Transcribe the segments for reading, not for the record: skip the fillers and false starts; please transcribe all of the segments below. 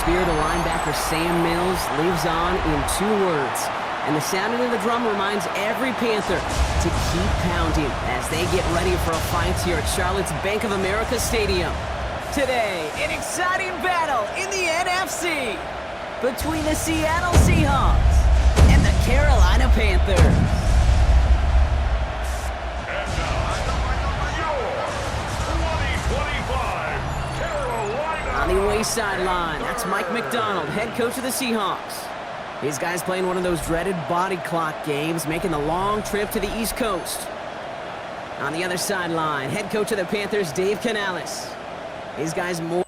spirit of linebacker Sam Mills lives on in 2 words. And the sounding of the drum reminds every Panther to keep pounding as they get ready for a fight here at Charlotte's Bank of America Stadium. Today, an exciting battle in the NFC between the Seattle Seahawks and the Carolina Panthers. On the away sideline, that's Mike McDonald, head coach of the Seahawks. These guys playing one of those dreaded body clock games, making the long trip to the East Coast. On the other sideline, head coach of the Panthers, Dave Canales. These guys more...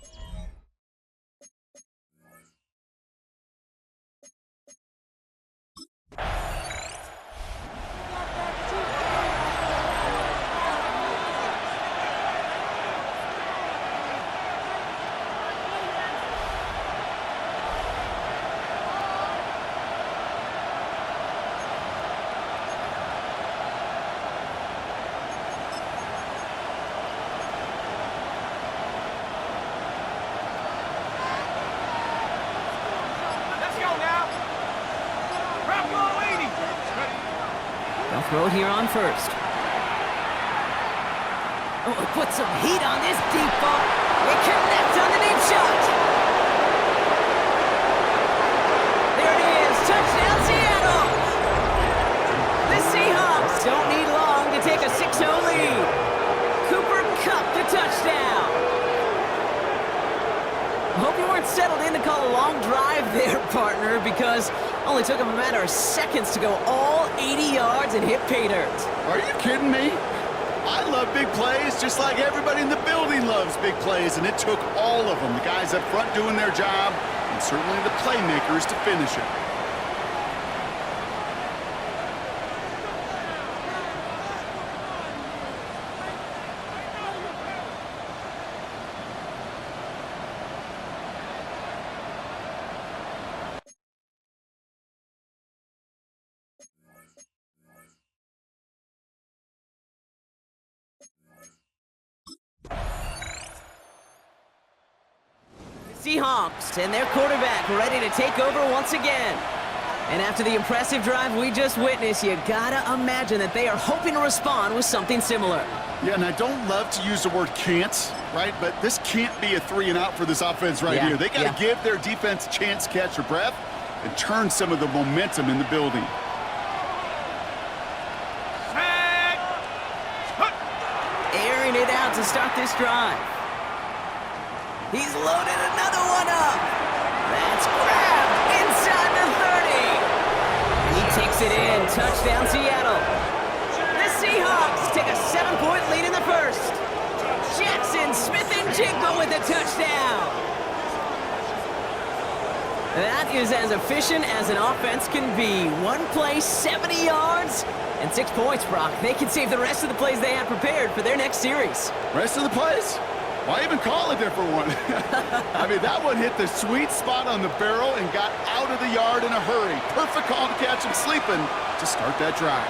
They'll throw it here on first. Oh, put some heat on this deep ball. It connects on the deep shot. There it is. Touchdown, Seattle. The Seahawks don't need long to take a 6-0 lead. Cooper Kupp the touchdown. I hope you weren't settled in to call a long drive there, partner, because only took him a matter of seconds to go all 80 yards and hit pay dirt. Are you kidding me? I love big plays just like everybody in the building loves big plays, and it took all of them. The guys up front doing their job, and certainly the playmakers to finish it. Seahawks and their quarterback ready to take over once again. And after the impressive drive we just witnessed, you gotta imagine that they are hoping to respond with something similar. Yeah, and I don't love to use the word can't, right? But this can't be a 3-and-out for this offense right here. They got to give their defense a chance to catch their breath and turn some of the momentum in the building. Airing it out to start this drive. He's loaded another one up. That's grabbed inside the 30. He takes it in. Touchdown, Seattle. The Seahawks take a 7-point lead in the first. Jackson Smith-Njigba with a touchdown. That is as efficient as an offense can be. One play, 70 yards, and 6 points, Brock. They can save the rest of the plays they have prepared for their next series. Rest of the plays? Why even call a different one? I mean, that one hit the sweet spot on the barrel and got out of the yard in a hurry. Perfect call to catch him sleeping to start that drive.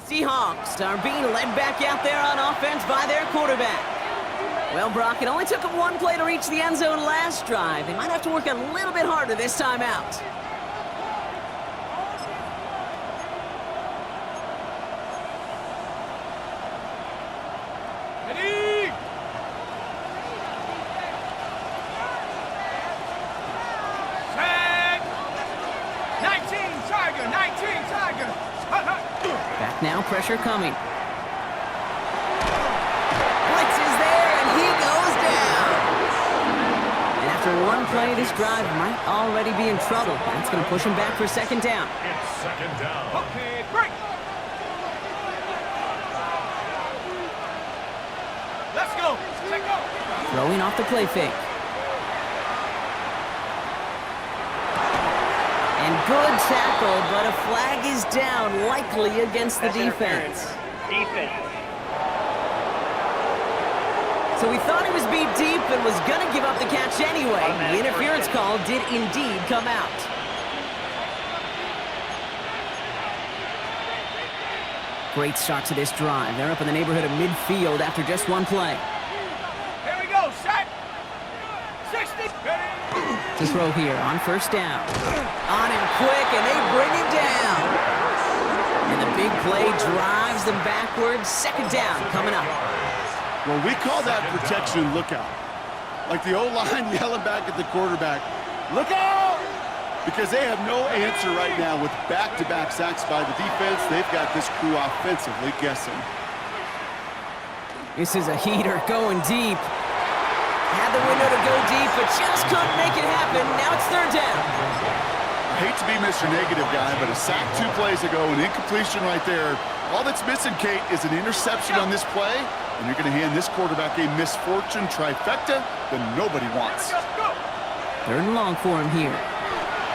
Seahawks are being led back out there on offense by their quarterback. Well, Brock, it only took them 1 play to reach the end zone last drive. They might have to work a little bit harder this time out. Ready? Set. 19 Tiger, 19 Tiger. Back now, pressure coming. Blitz is there, and he goes down. And after 1 play, this drive might already be in trouble. That's going to push him back for 2nd down. It's 2nd down. Okay, break. Let's go. Take off. Throwing off the play fake. And good tackle, but a flag is down, likely against the defense. So he thought he was beat deep and was going to give up the catch anyway. The interference call did indeed come out. Great start to this drive. They're up in the neighborhood of midfield after just one play. Here we go, set. 60. To throw here on first down. On him quick, and they bring him down. And the big play drives them backwards. Second down coming up. Well, we call that protection lookout. Like the O-line yelling back at the quarterback, look out! Because they have no answer right now with back-to-back sacks by the defense. They've got this crew offensively guessing. This is a heater going deep. Had the window to go deep, but just couldn't make it happen. Now it's third down. I hate to be Mr. Negative guy, but a sack 2 plays ago, an incompletion right there. All that's missing, Kate, is an interception on this play, and you're going to hand this quarterback a misfortune trifecta that nobody wants. Third and long for him here.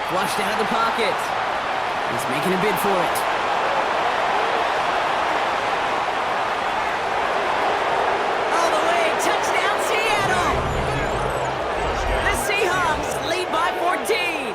Flushed out of the pocket. He's making a bid for it. All the way, touchdown Seattle! The Seahawks lead by 14.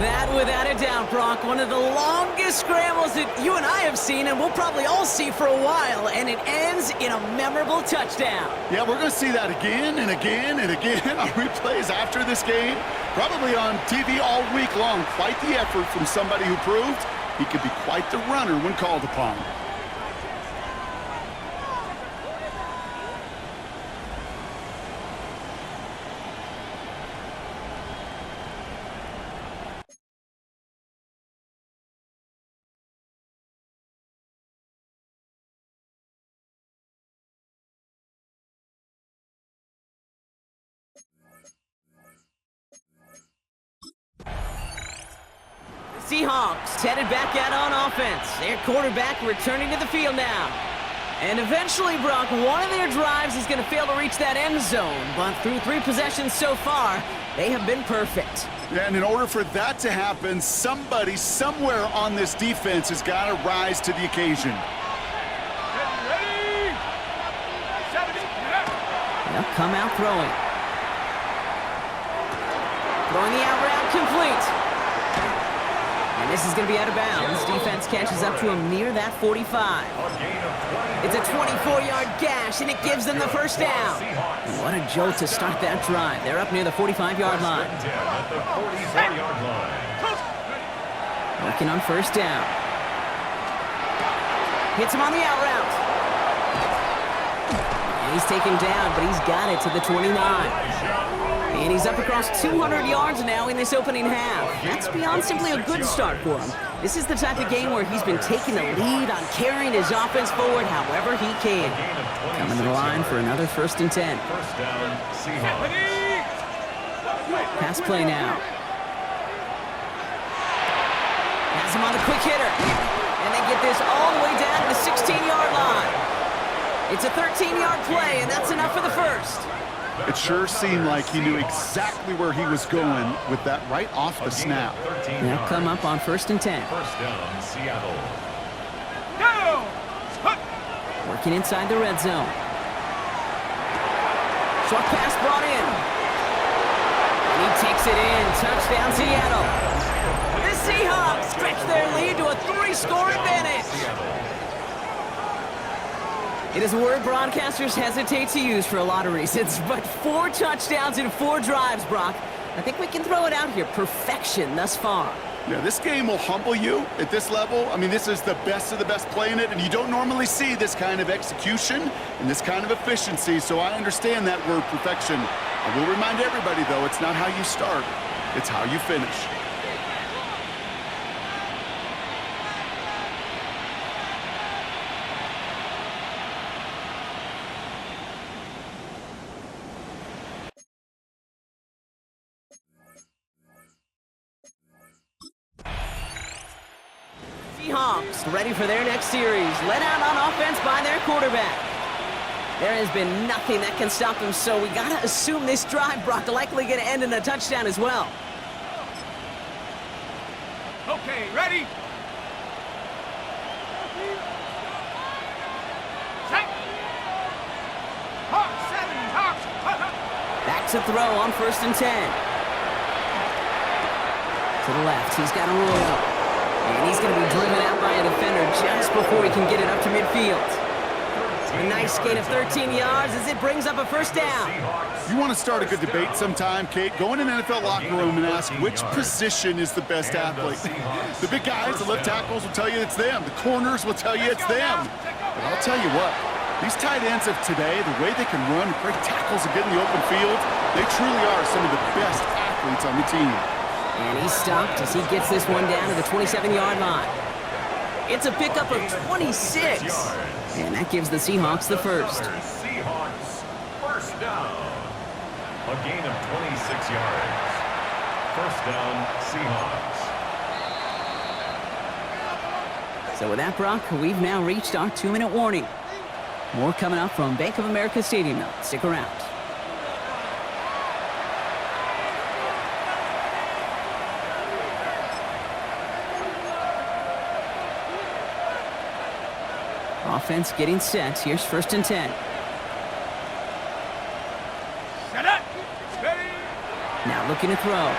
That, without a doubt, Brock, one of the longest scrambles that you and I have seen, and we'll probably all see for a while, and it ends in a memorable touchdown. Yeah, we're going to see that again and again and again on replays after this game. Probably on TV all week long. Quite the effort from somebody who proved he could be quite the runner when called upon. Seahawks headed back out on offense. Their quarterback returning to the field now. And eventually, Brock, one of their drives is going to fail to reach that end zone. But through 3 possessions so far, they have been perfect. Yeah, and in order for that to happen, somebody somewhere on this defense has got to rise to the occasion. Ready? 70. They'll come out throwing. Throwing the out route complete. And this is going to be out of bounds. Defense catches up to him near that 45. It's a 24-yard gash, and it gives them the first down. And what a jolt to start that drive. They're up near the 45-yard line. Working on first down. Hits him on the out route. And he's taken down, but he's got it to the 29. And he's up across 200 yards now in this opening half. That's beyond simply a good start for him. This is the type of game where he's been taking the lead on carrying his offense forward however he can. Coming to the line for another 1st and 10. First down, Seahawks. Pass play now. Has him on the quick hitter. And they get this all the way down to the 16-yard line. It's a 13-yard play, and that's enough for the first. It sure seemed like he knew exactly where he was going with that right off the snap. They'll come up on 1st and 10. First down, Seattle. Down! Working inside the red zone. Short pass brought in. And he takes it in. Touchdown, Seattle. The Seahawks stretch their lead to a 3-score advantage. It is a word broadcasters hesitate to use for a lot of reasons, but 4 touchdowns in 4 drives, Brock. I think we can throw it out here. Perfection thus far. Yeah, this game will humble you at this level. I mean, this is the best of the best playing it, and you don't normally see this kind of execution and this kind of efficiency, so I understand that word perfection. I will remind everybody, though, it's not how you start, it's how you finish. Seahawks ready for their next series, led out on offense by their quarterback. There has been nothing that can stop them, so we gotta assume this drive, Brock, likely gonna end in a touchdown as well. Okay, ready? Set. to throw on 1st and 10. To the left, he's got Arroyo. And he's going to be driven out by a defender just before he can get it up to midfield. A nice gain of 13 yards as it brings up a 1st down. You want to start a good debate sometime, Kate? Go in an NFL locker room and ask which position is the best athlete. The big guys, the left tackles will tell you it's them. The corners will tell you it's them. But I'll tell you what, these tight ends of today, the way they can run, break tackles and get in the open field, they truly are some of the best athletes on the team. And he's stopped as he gets this one down to the 27-yard line. It's a pickup of 26. And that gives the Seahawks the 1st. Seahawks, 1st down. A gain of 26 yards. 1st down, Seahawks. So with that, Brock, we've now reached our 2-minute warning. More coming up from Bank of America Stadium now. Stick around. Offense getting set. Here's 1st and 10. Set up. Ready. Now looking to throw.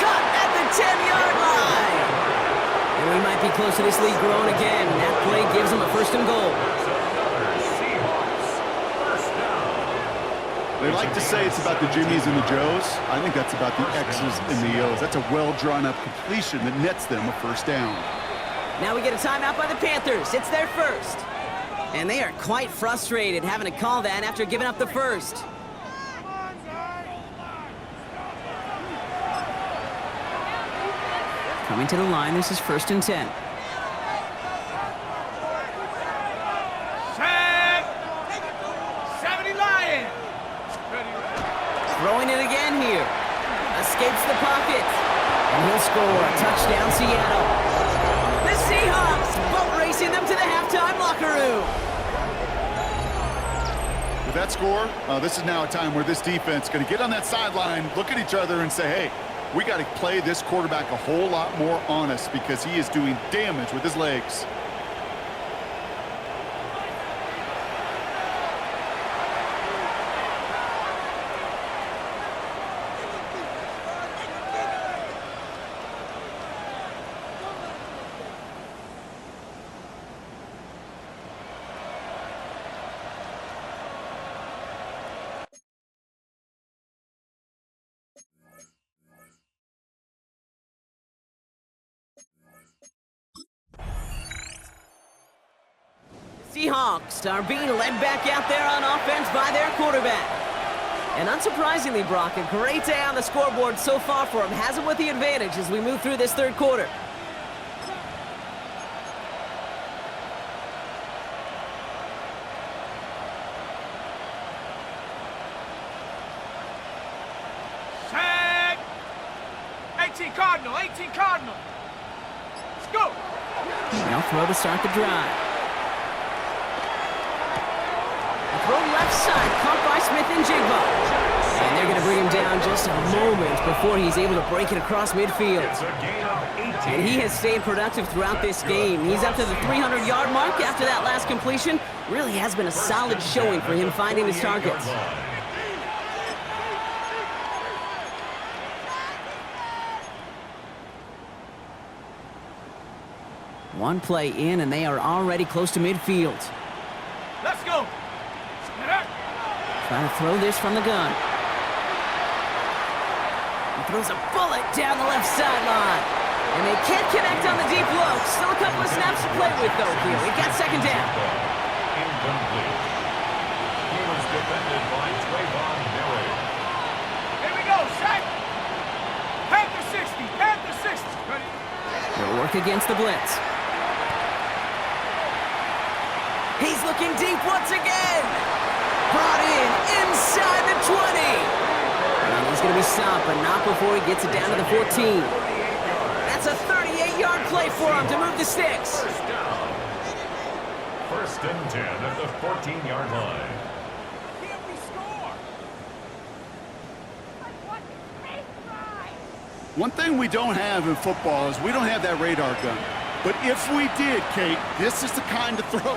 Caught at the 10-yard line. And we might be close to this lead growing again. That play gives them a 1st and goal. Seahawks, 1st down. They like to say it's about the Jimmies and the Joes. I think that's about the X's and the O's. That's a well-drawn-up completion that nets them a 1st down. Now we get a timeout by the Panthers. It's their 1st. And they are quite frustrated having to call that after giving up the 1st. Coming to the line, this is 1st and 10. Set. 70 Lions. Throwing it again here. Escapes the pocket. And he'll score a touchdown, Seattle. The Seahawks boat racing them to the halftime locker room. With that score, this is now a time where this defense is going to get on that sideline, look at each other and say, hey, we got to play this quarterback a whole lot more honest because he is doing damage with his legs. Seahawks are being led back out there on offense by their quarterback. And unsurprisingly, Brock, a great day on the scoreboard so far for him. Has him with the advantage as we move through this 3rd quarter. Set. 18 Cardinal. 18 Cardinal. Let's go. Now throw to start the drive. Throw left side, caught by Smith and Jigba. And they're going to bring him down just a moment before he's able to break it across midfield. And he has stayed productive throughout this game. He's up to the 300-yard mark after that last completion. Really has been a solid showing for him finding his targets. One play in, and they are already close to midfield. Let's go. Trying to throw this from the gun. He throws a bullet down the left sideline. And they can't connect on the deep low. Still a couple of snaps to play with, though, here. We got 2nd down. Incomplete. He was defended by Trayvon Miller. Here we go, set. Panther 60, Panther 60. Ready? They'll work against the blitz. He's looking deep once again. Brought in inside the 20. And he's going to be stopped, but not before he gets it down to the 14. That's a 38-yard play for him to move the sticks. 1st down. 1st and 10 at the 14-yard line. Can we score? One thing we don't have in football is we don't have that radar gun. But if we did, Kate, this is the kind of throw,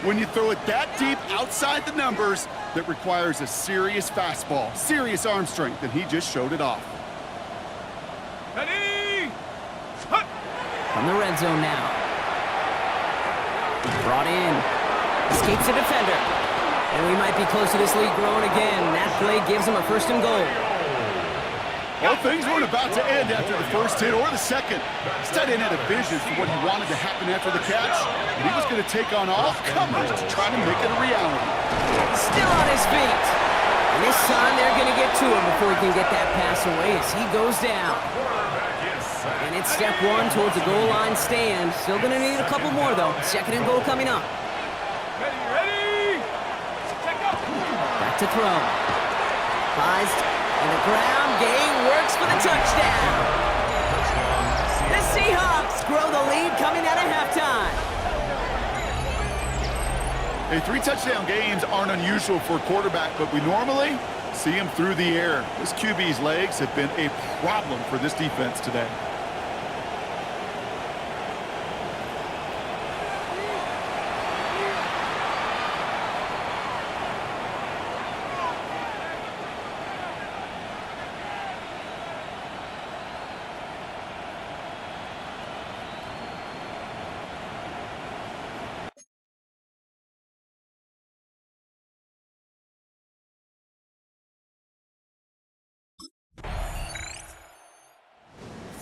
when you throw it that deep outside the numbers, that requires a serious fastball, serious arm strength, and he just showed it off. Ready? From the red zone now. Brought in. Escapes the defender. And we might be close to this lead growing again. That play gives him a first and goal. Well, things weren't about to end after the first hit or the second. This tight end had a vision for what he wanted to happen after the catch, and he was going to take on all comers to try to make it a reality. Still on his feet. And this time they're going to get to him before he can get that pass away as he goes down. And it's step one towards the goal line stand. Still going to need a couple more, though. Second and goal coming up. Ready? Check up. Back to throw. Flies in the ground. Gain works for the touchdown. The Seahawks grow the lead coming out of halftime. Hey, 3 touchdown games aren't unusual for a quarterback, but we normally see him through the air. This QB's legs have been a problem for this defense today.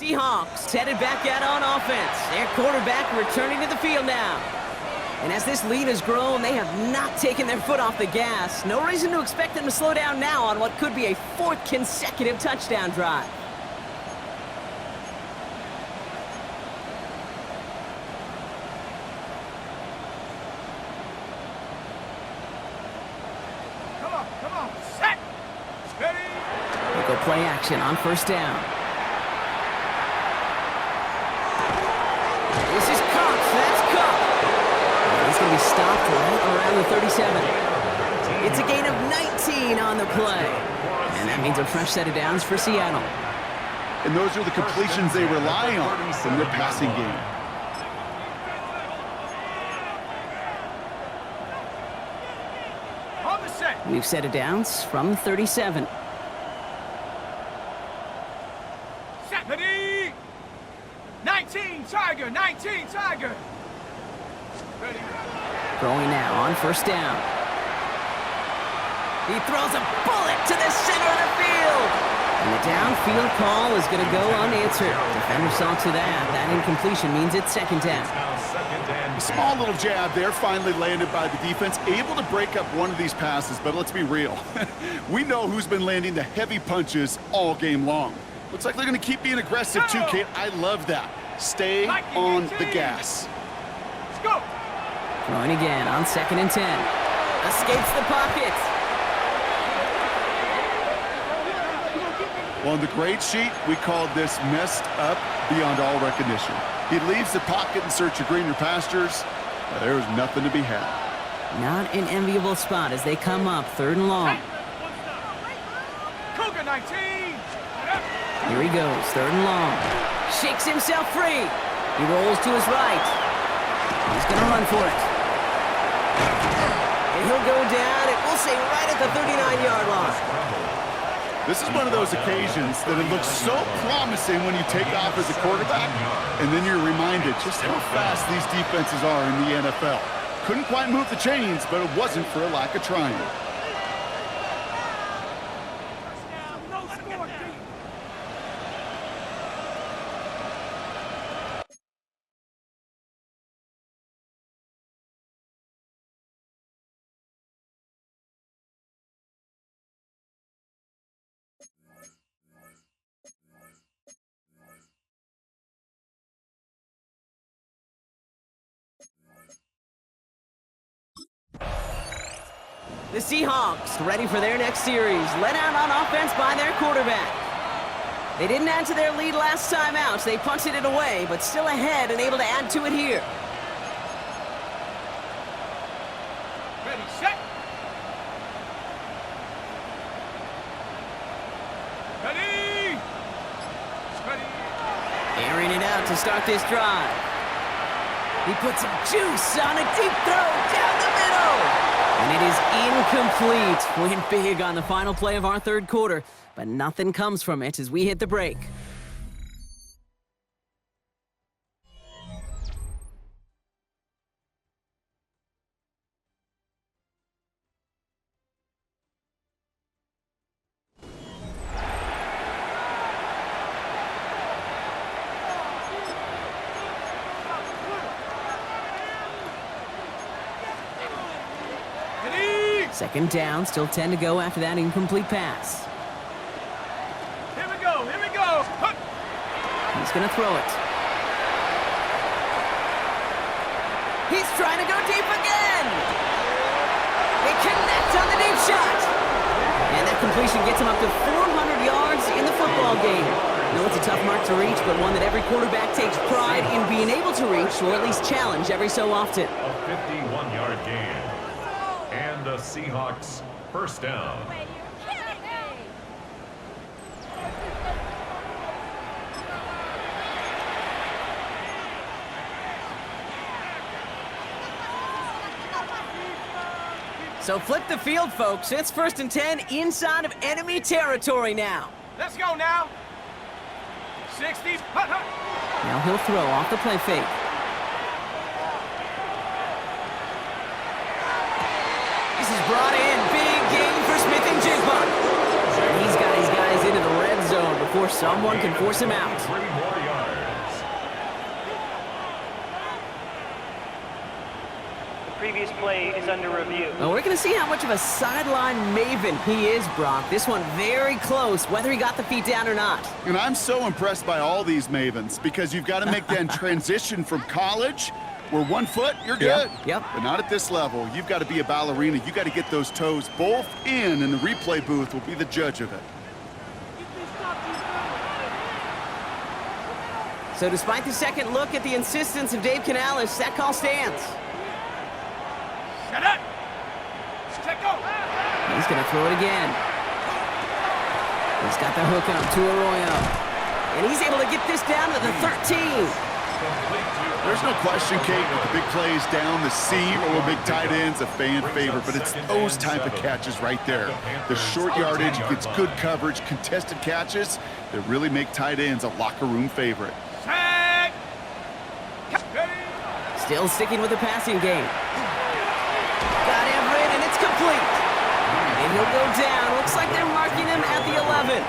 Seahawks headed back out on offense. Their quarterback returning to the field now. And as this lead has grown, they have not taken their foot off the gas. No reason to expect them to slow down now on what could be a 4th consecutive touchdown drive. Come on, set. Ready? They go play action on first down. This is Cox. That's Cox. He's going to be stopped right around the 37. It's a gain of 19 on the play. And that means a fresh set of downs for Seattle. And those are the completions they rely on from their passing game. On the set. We've set of downs from 37. Set. Ready? 19, Tiger. 19, Tiger. Ready? Throwing now on first down. He throws a bullet to the center of the field. And the downfield call is going to go unanswered. Defender saw to that. That incompletion means it's second down. A small little jab there finally landed by the defense, able to break up one of these passes, but let's be real. We know who's been landing the heavy punches all game long. Looks like they're going to keep being aggressive too, Kate. I love that. Stay on the gas. Let's go. Throwing again on 2nd and 10. Escapes the pocket. On the grade sheet, we called this messed up beyond all recognition. He leaves the pocket in search of greener pastures. There's nothing to be had. Not an enviable spot as they come up 3rd and long. Cougar 19. Here he goes, 3rd and long. Shakes himself free. He rolls to his right. He's going to run for it. And he'll go down, and we'll say right at the 39-yard line. This is one of those occasions that it looks so promising when you take off as a quarterback, and then you're reminded just how fast these defenses are in the NFL. Couldn't quite move the chains, but it wasn't for a lack of trying. The Seahawks ready for their next series. Let out on offense by their quarterback. They didn't add to their lead last time out. So they punted it away, but still ahead and able to add to it here. Ready, set. Ready. Ready. Airing it out to start this drive. He puts some juice on a deep throw down the middle. And it is incomplete. Went big on the final play of our third quarter, but nothing comes from it as we hit the break. Second down, still 10 to go after that incomplete pass. Here we go, here we go. Hup. He's going to throw it. He's trying to go deep again. They connect on the deep shot. And that completion gets him up to 400 yards in the football game. I know it's a tough mark to reach, but one that every quarterback takes pride in being able to reach, or at least challenge every so often. A 51-yard gain. And the Seahawks first down. So flip the field, folks. It's 1st and 10 inside of enemy territory now. Let's go now. 60. Hut, hut. Now he'll throw off the play fake. This is brought in. Big game for Smith and Jigba. He's got his guys into the red zone before someone can force him out. 3 more yards. Previous play is under review. Well, we're going to see how much of a sideline maven he is, Brock. This one very close, whether he got the feet down or not. And I'm so impressed by all these mavens because you've got to make that transition from college where 1 foot, you're good. Yep. But not at this level. You've got to be a ballerina. You've got to get those toes both in, and the replay booth will be the judge of it. So despite the second look at the insistence of Dave Canales, that call stands. Shut up. Check go. He's going to throw it again. He's got the hook on to Arroyo. And he's able to get this down to the 13. There's no question, Kate, with the big plays down the seam or big tight ends, a fan favorite, but it's those type of catches right there. The short yardage, it gets good coverage, contested catches that really make tight ends a locker room favorite. Still sticking with the passing game. Got Everett, and it's complete. And he'll go down. Looks like they're marking him at the 11.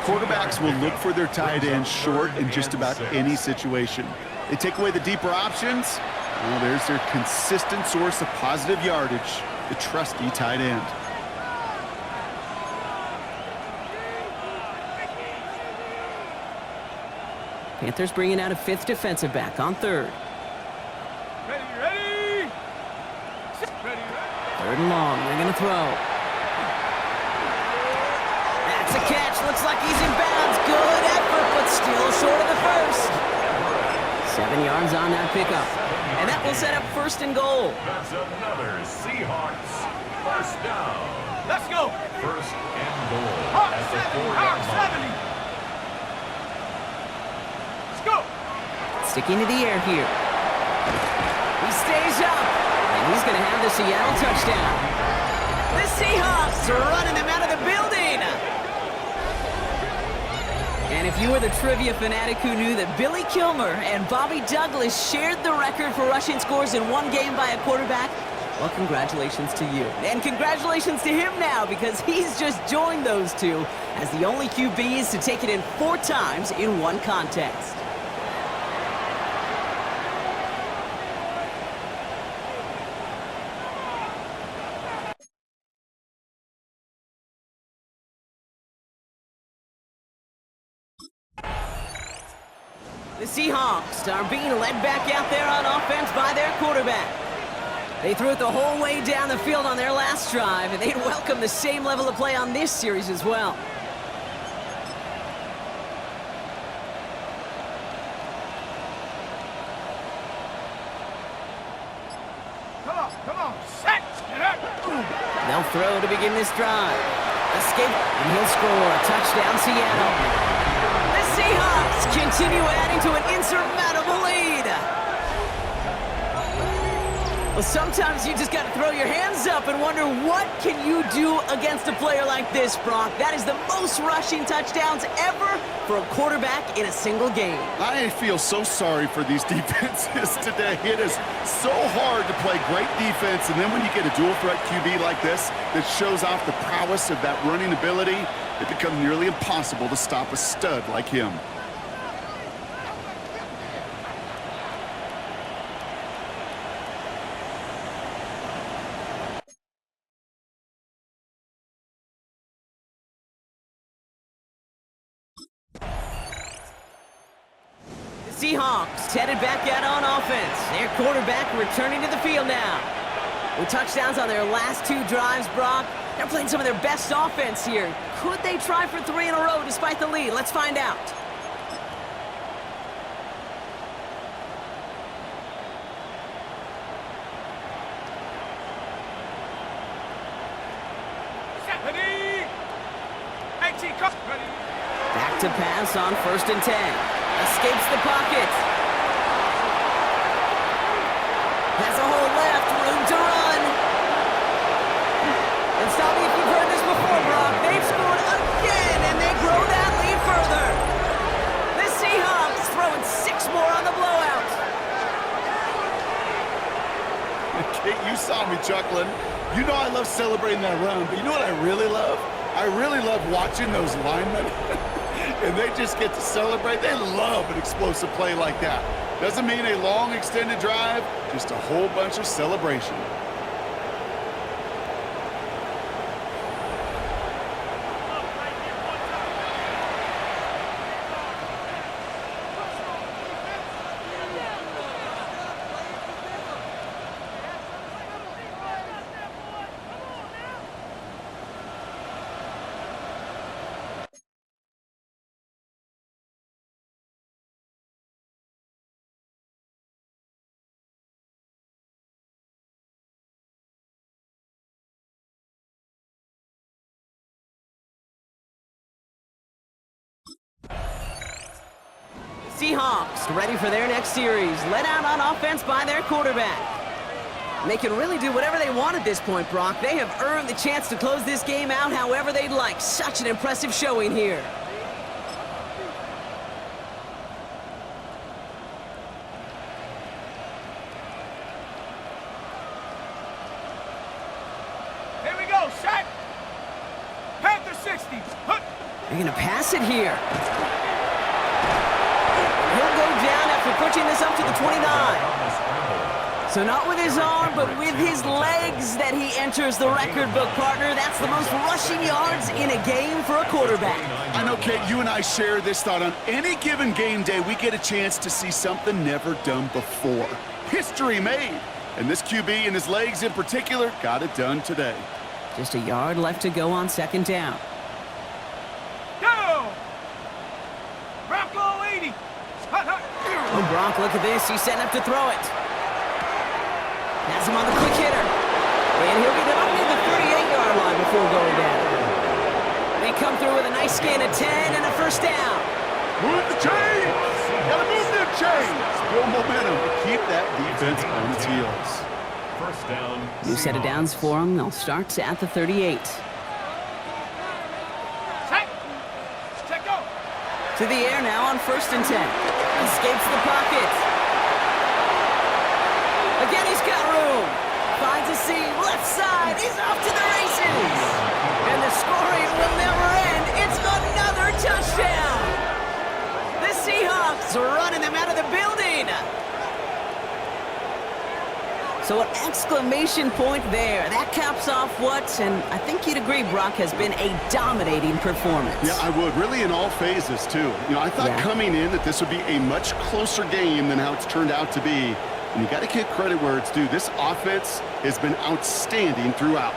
Quarterbacks will look for their tight ends short in just about any situation. They take away the deeper options. Well, there's their consistent source of positive yardage, the trusty tight end. Panthers bringing out a 5th defensive back on 3rd. Ready, ready. Ready, ready. 3rd and long. They're going to throw. That's a catch. Looks like he's in bounds. Good effort, but still short of the first. 7 yards on that pickup. And that will set up 1st and goal. That's another Seahawks first down. Let's go. 1st and goal. Hawk 70. Let's go. Sticking to the air here. He stays up. And he's going to have the Seattle touchdown. The Seahawks are running them out of the building. And if you were the trivia fanatic who knew that Billy Kilmer and Bobby Douglas shared the record for rushing scores in one game by a quarterback, well, congratulations to you. And congratulations to him now, because he's just joined those two as the only QBs to take it in 4 times in one contest. The Seahawks are being led back out there on offense by their quarterback. They threw it the whole way down the field on their last drive, and they'd welcome the same level of play on this series as well. Come on, set. Get up. They'll throw to begin this drive. Escape, and he'll score a touchdown, Seattle. The Seahawks continue adding to an insurmountable lead. Well, sometimes you just got to throw your hands up and wonder what can you do against a player like this, Brock. That is the most rushing touchdowns ever for a quarterback in a single game. I feel so sorry for these defenses today. It is so hard to play great defense, and then when you get a dual threat QB like this that shows off the prowess of that running ability, it becomes nearly impossible to stop a stud like him. Seahawks headed back out on offense. Their quarterback returning to the field now. With touchdowns on their last 2 drives, Brock, they're playing some of their best offense here. Could they try for 3 in a row despite the lead? Let's find out. Back to pass on 1st and 10. Escapes the pocket. Has a hole left, room to run. And stop me if you've heard this before, Brock. They've scored again, and they grow that lead further. The Seahawks throwing 6 more on the blowout. Kate, you saw me chuckling. You know I love celebrating that run, but you know what I really love? I really love watching those linemen. And they just get to celebrate. They love an explosive play like that. Doesn't mean a long extended drive, just a whole bunch of celebration. Seahawks ready for their next series. Led out on offense by their quarterback. And they can really do whatever they want at this point, Brock. They have earned the chance to close this game out however they'd like. Such an impressive showing here. Here we go, set. Panther 60. They're going to pass it here. He'll go down after pushing this up to the 29. So not with his arm, but with his legs that he enters the record book, partner. That's the most rushing yards in a game for a quarterback. I know, Kate, you and I share this thought. On any given game day, we get a chance to see something never done before. History made. And this QB and his legs in particular got it done today. Just a yard left to go on 2nd down. Go! Bronco 80. Oh, Brock, look at this. He's setting up to throw it. Has him on the quick hitter. And he'll get it up near the 38-yard line before going down. They come through with a nice gain of 10 and a 1st down. Move the chains! Gotta move them chains! Build momentum. Keep that defense on its heels. 1st down. New set of downs for them. They'll start at the 38. Set. Check go. To the air now on 1st and 10. Escapes the pocket. Again, he's got room. Finds a seam. Left side. He's off to the races. And the scoring will never end. It's another touchdown. The Seahawks are running them out of the building. So an exclamation point there. That caps off what, and I think you'd agree, Brock, has been a dominating performance. Yeah, I would. Really in all phases, too. You know, I thought coming in that this would be a much closer game than how it's turned out to be. And you got to give credit where it's due. This offense has been outstanding throughout.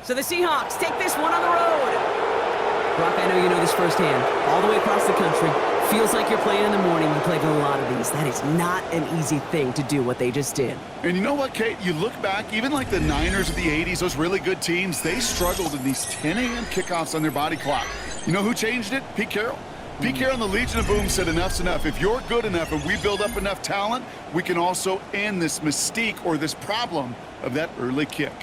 So the Seahawks take this one on the road. Brock, I know you know this firsthand. All the way across the country. Feels like you're playing in the morning. You played a lot of these. That is not an easy thing to do what they just did. And you know what, Kate? You look back, even like the Niners of the 80s, those really good teams, they struggled in these 10 a.m. kickoffs on their body clock. You know who changed it? Pete Carroll. Pete Carroll and the Legion of Boom said enough's enough. If you're good enough and we build up enough talent, we can also end this mystique or this problem of that early kick.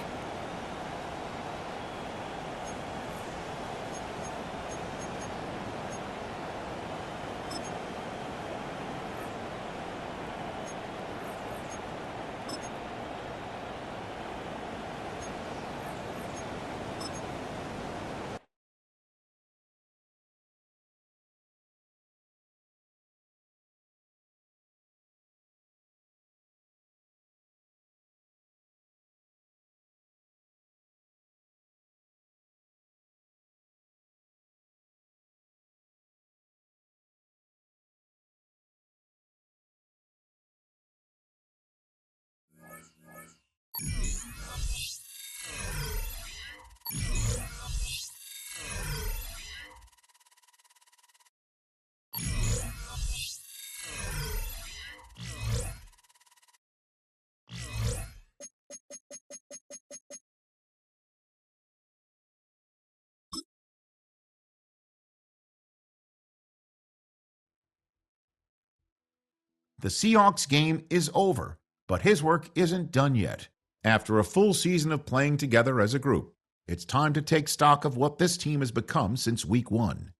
The Seahawks game is over, but his work isn't done yet. After a full season of playing together as a group, it's time to take stock of what this team has become since week 1.